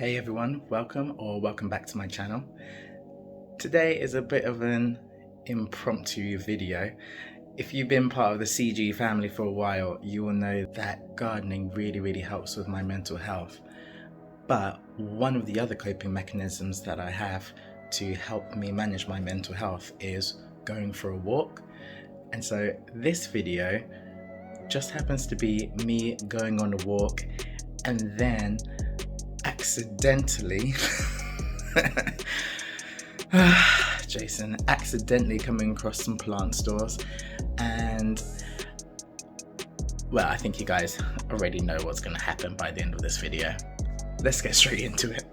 Hey everyone, welcome back to my channel. Today is a bit of an impromptu video. If you've been part of the CG family for a while, you will know that gardening really helps with my mental health. But one of the other coping mechanisms that I have to help me manage my mental health is going for a walk. And so this video just happens to be me going on a walk and then accidentally Jason accidentally coming across some plant stores, and well, I think you guys already know what's going to happen by the end of this video. Let's get straight into it.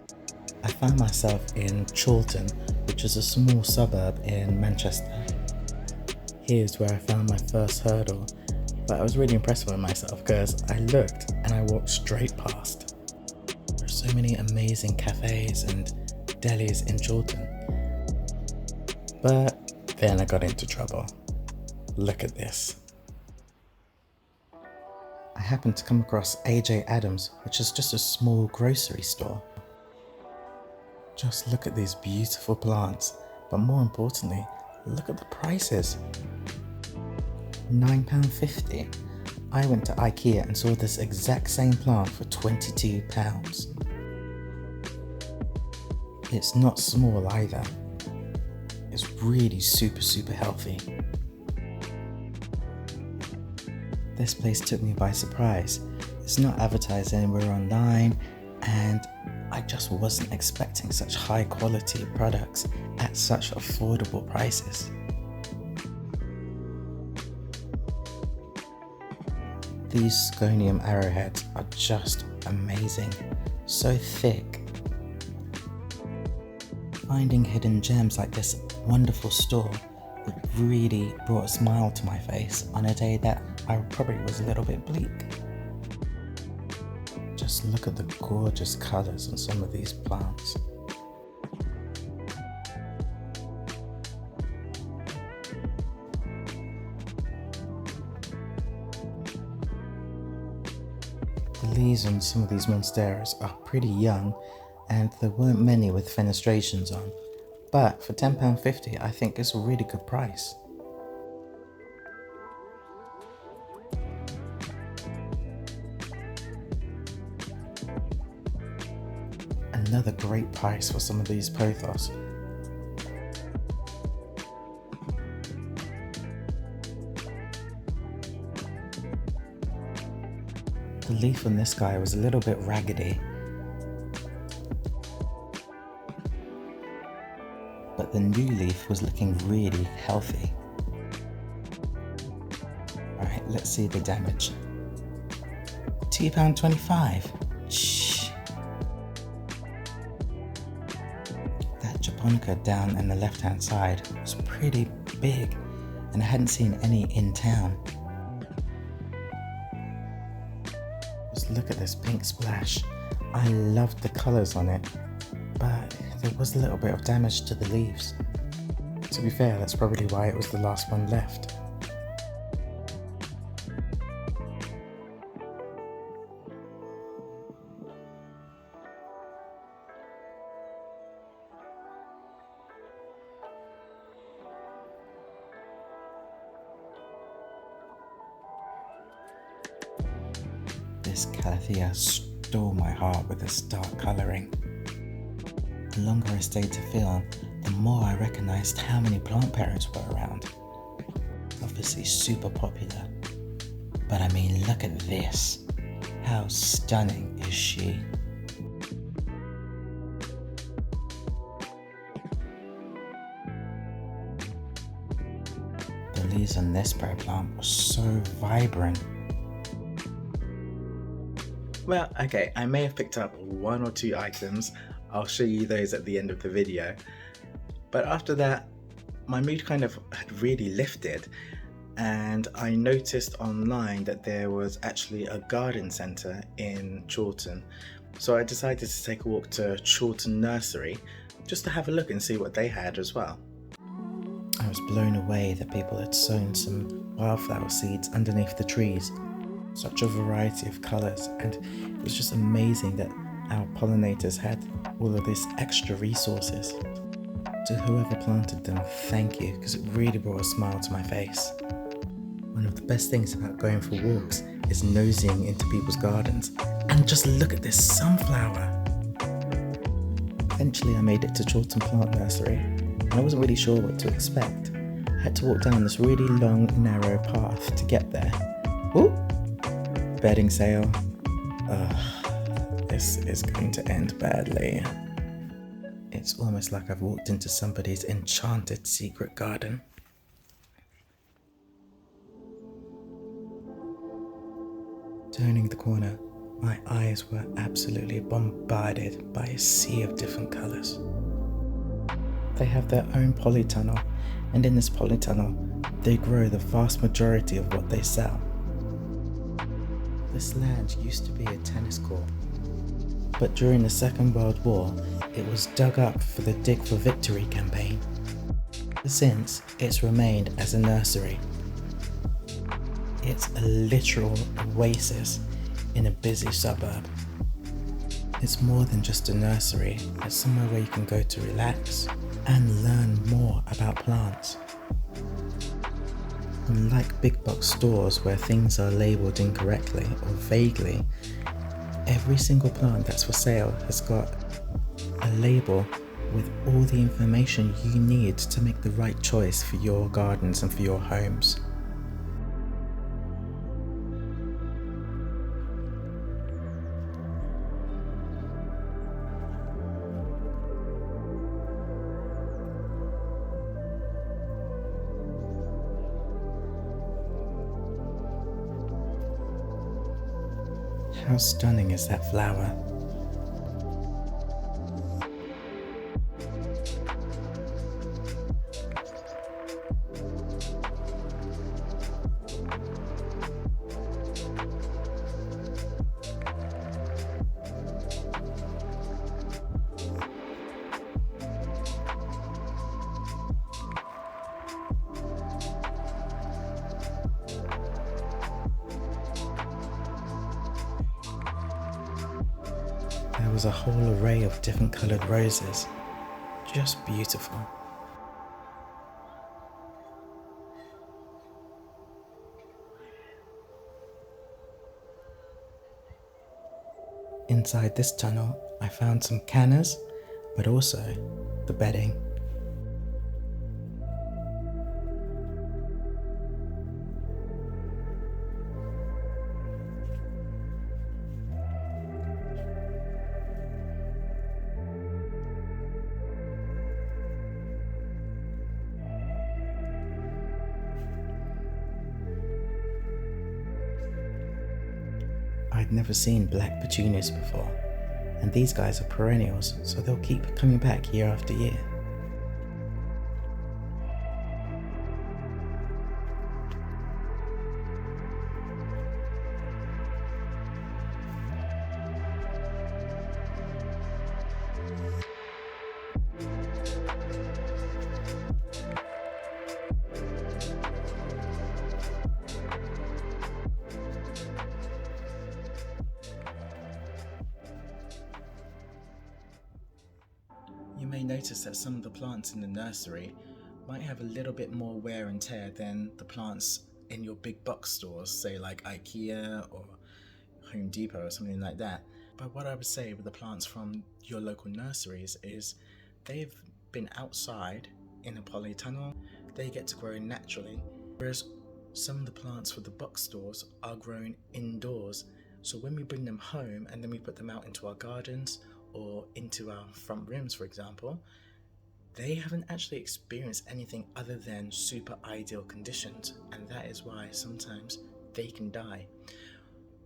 I found myself in Chorlton, which is a small suburb in Manchester. Here's where I found my first hurdle, but I was really impressed with myself because I looked and I walked straight past. So many amazing cafes and delis in Chorlton. But then I got into trouble. Look at this. I happened to come across AJ Adams, which is just a small grocery store. Just look at these beautiful plants, but more importantly, look at the prices. £9.50. I went to IKEA and saw this exact same plant for £22. It's not small either. It's really super healthy. This place took me by surprise. It's not advertised anywhere online, and I just wasn't expecting such high quality products at such affordable prices. These sconium arrowheads are just amazing, so thick. Finding hidden gems like this wonderful store really brought a smile to my face on a day that I probably was a little bit bleak. Just look at the gorgeous colours on some of these plants. The leaves on some of these monsteras are pretty young, and there weren't many with fenestrations on, but for £10.50 I think it's a really good price. Another great price for some of these pothos. The leaf on this guy was a little bit raggedy, but the new leaf was looking really healthy. Alright, let's see the damage. £2.25. Shh. That japonica down in the left hand side was pretty big, and I hadn't seen any in town. Just look at this pink splash. I loved the colours on it, but there was a little bit of damage to the leaves. To be fair, that's probably why it was the last one left. This calathea stole my heart with its dark colouring. The longer I stayed to film, the more I recognised how many plant parents were around. Obviously super popular. But I mean, look at this. How stunning is she? The leaves on this pear plant were so vibrant. Well, okay, I may have picked up one or two items. I'll show you those at the end of the video. But after that, my mood kind of had really lifted, and I noticed online that there was actually a garden centre in Chorlton. So I decided to take a walk to Chorlton Nursery just to have a look and see what they had as well. I was blown away that people had sown some wildflower seeds underneath the trees. Such a variety of colours, and it was just amazing that our pollinators had all of these extra resources. To whoever planted them, thank you, because it really brought a smile to my face. One of the best things about going for walks is nosing into people's gardens. And just look at this sunflower! Eventually I made it to Chorlton Plant Nursery, and I wasn't really sure what to expect. I had to walk down this really long, narrow path to get there. Ooh! Bedding sale. This is going to end badly. It's almost like I've walked into somebody's enchanted secret garden. Turning the corner, my eyes were absolutely bombarded by a sea of different colours. They have their own polytunnel, and in this polytunnel, they grow the vast majority of what they sell. This land used to be a tennis court, but during the Second World War, it was dug up for the Dig for Victory campaign. Since, it's remained as a nursery. It's a literal oasis in a busy suburb. It's more than just a nursery, it's somewhere where you can go to relax and learn more about plants. Unlike big box stores where things are labelled incorrectly or vaguely, every single plant that's for sale has got a label with all the information you need to make the right choice for your gardens and for your homes. How stunning is that flower? There was a whole array of different coloured roses. Just beautiful. Inside this tunnel, I found some cannas, but also the bedding. I'd never seen black petunias before, and these guys are perennials, so they'll keep coming back year after year. You may notice that some of the plants in the nursery might have a little bit more wear and tear than the plants in your big box stores, say like IKEA or Home Depot or something like that. But what I would say with the plants from your local nurseries is they've been outside in a polytunnel, they get to grow naturally, whereas some of the plants for the box stores are grown indoors. So when we bring them home and then we put them out into our gardens or into our front rooms, for example, they haven't actually experienced anything other than super ideal conditions, and that is why sometimes they can die.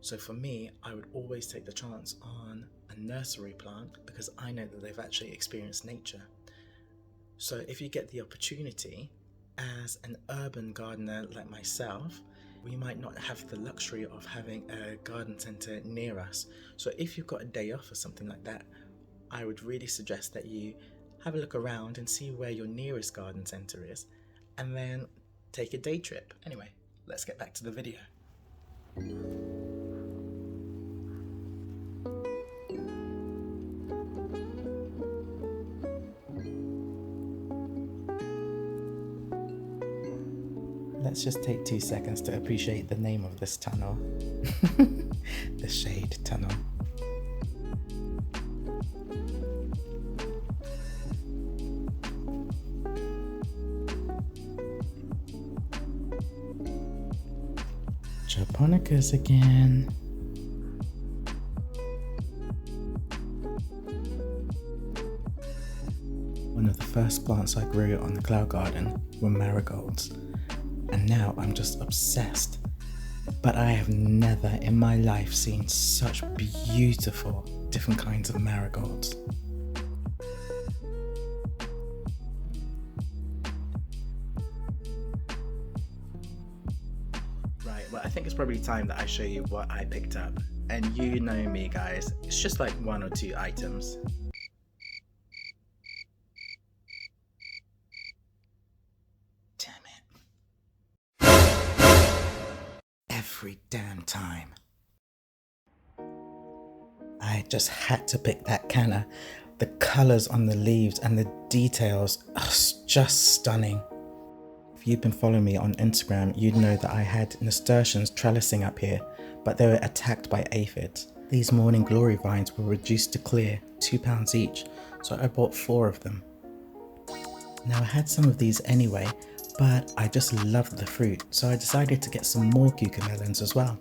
So for me, I would always take the chance on a nursery plant because I know that they've actually experienced nature. So if you get the opportunity, as an urban gardener like myself, we might not have the luxury of having a garden centre near us. So if you've got a day off or something like that, I would really suggest that you have a look around and see where your nearest garden centre is, and then take a day trip. Anyway, let's get back to the video. let's just take 2 seconds to appreciate the name of this tunnel. The shade tunnel. Japonicas again. One of the first plants I grew on the cloud garden were marigolds, and now I'm just obsessed. But I have never in my life seen such beautiful different kinds of marigolds. Right, well, I think it's probably time that I show you what I picked up. And you know me, guys, it's just like 1 or 2 items. Damn it. Every damn time. I just had to pick that canna. The colours on the leaves and the details are just stunning. If you've been following me on Instagram, you'd know that I had nasturtiums trellising up here, but they were attacked by aphids. These morning glory vines were reduced to clear, £2 each, so I bought 4 of them. Now I had some of these anyway, but I just loved the fruit, so I decided to get some more cucamelons as well.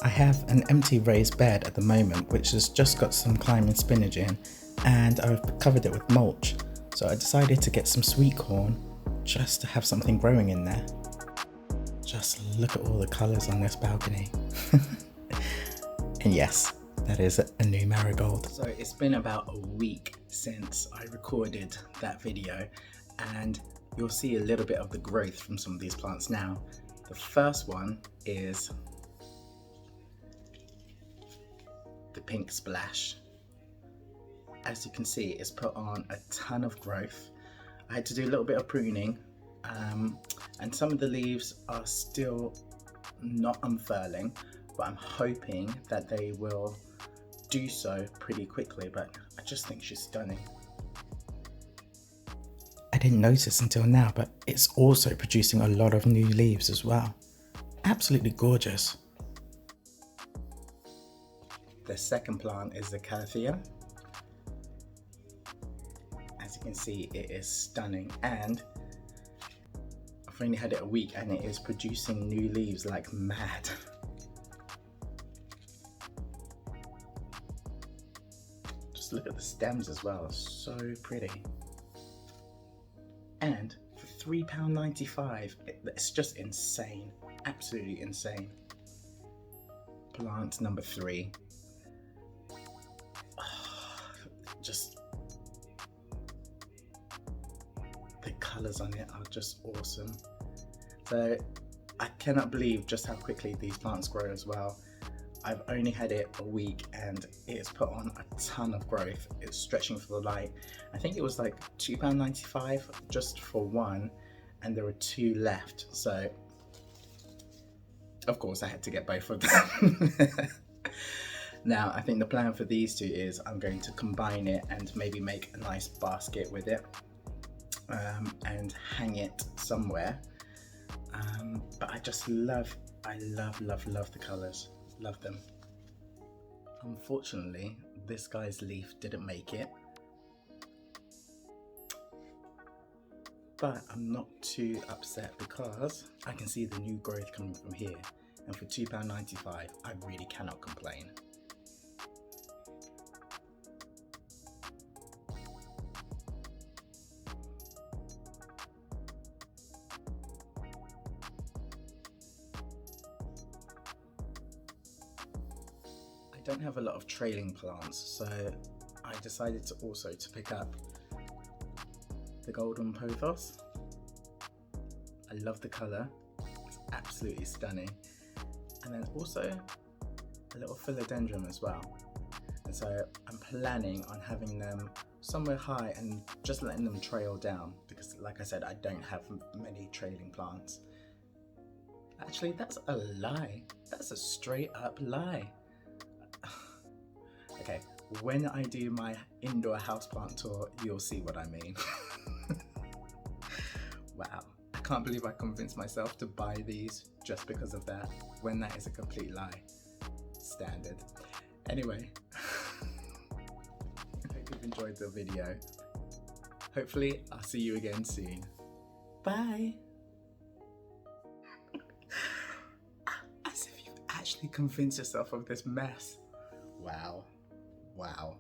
I have an empty raised bed at the moment which has just got some climbing spinach in, and I've covered it with mulch, so I decided to get some sweet corn just to have something growing in there. Just look at all the colours on this balcony. And yes, that is a new marigold. So it's been about a week since I recorded that video, and you'll see a little bit of the growth from some of these plants now. The first one is the pink splash. As you can see, it's put on a ton of growth. I had to do a little bit of pruning, and some of the leaves are still not unfurling, but I'm hoping that they will do so pretty quickly. But I just think she's stunning. I didn't notice until now, but it's also producing a lot of new leaves as well. Absolutely gorgeous. The second plant is the calathea. As you can see, it is stunning, and I've only had it a week and it is producing new leaves like mad. Just look at the stems as well, so pretty. And for £3.95, it's just insane, absolutely insane. Plant number 3. Just the colours on it are just awesome. So I cannot believe just how quickly these plants grow as well. I've only had it a week and it's put on a ton of growth. It's stretching for the light. I think it was like £2.95 just for one, and there were 2 left. So of course I had to get both of them. Now I think the plan for these 2 is I'm going to combine it and maybe make a nice basket with it, and hang it somewhere. But I just love the colours, love them. Unfortunately, this guy's leaf didn't make it, but I'm not too upset because I can see the new growth coming from here, and for £2.95 I really cannot complain. I don't have a lot of trailing plants, so I decided to also pick up the golden pothos. I love the colour, it's absolutely stunning. And then also a little philodendron as well. And so I'm planning on having them somewhere high and just letting them trail down, because like I said, I don't have many trailing plants. Actually, that's a lie. That's a straight up lie. Okay, When I do my indoor houseplant tour, you'll see what I mean. Wow, I can't believe I convinced myself to buy these just because of that, when that is a complete lie. Standard. Anyway, I hope you've enjoyed the video. Hopefully, I'll see you again soon. Bye. As if you've actually convinced yourself of this mess. Wow. Wow.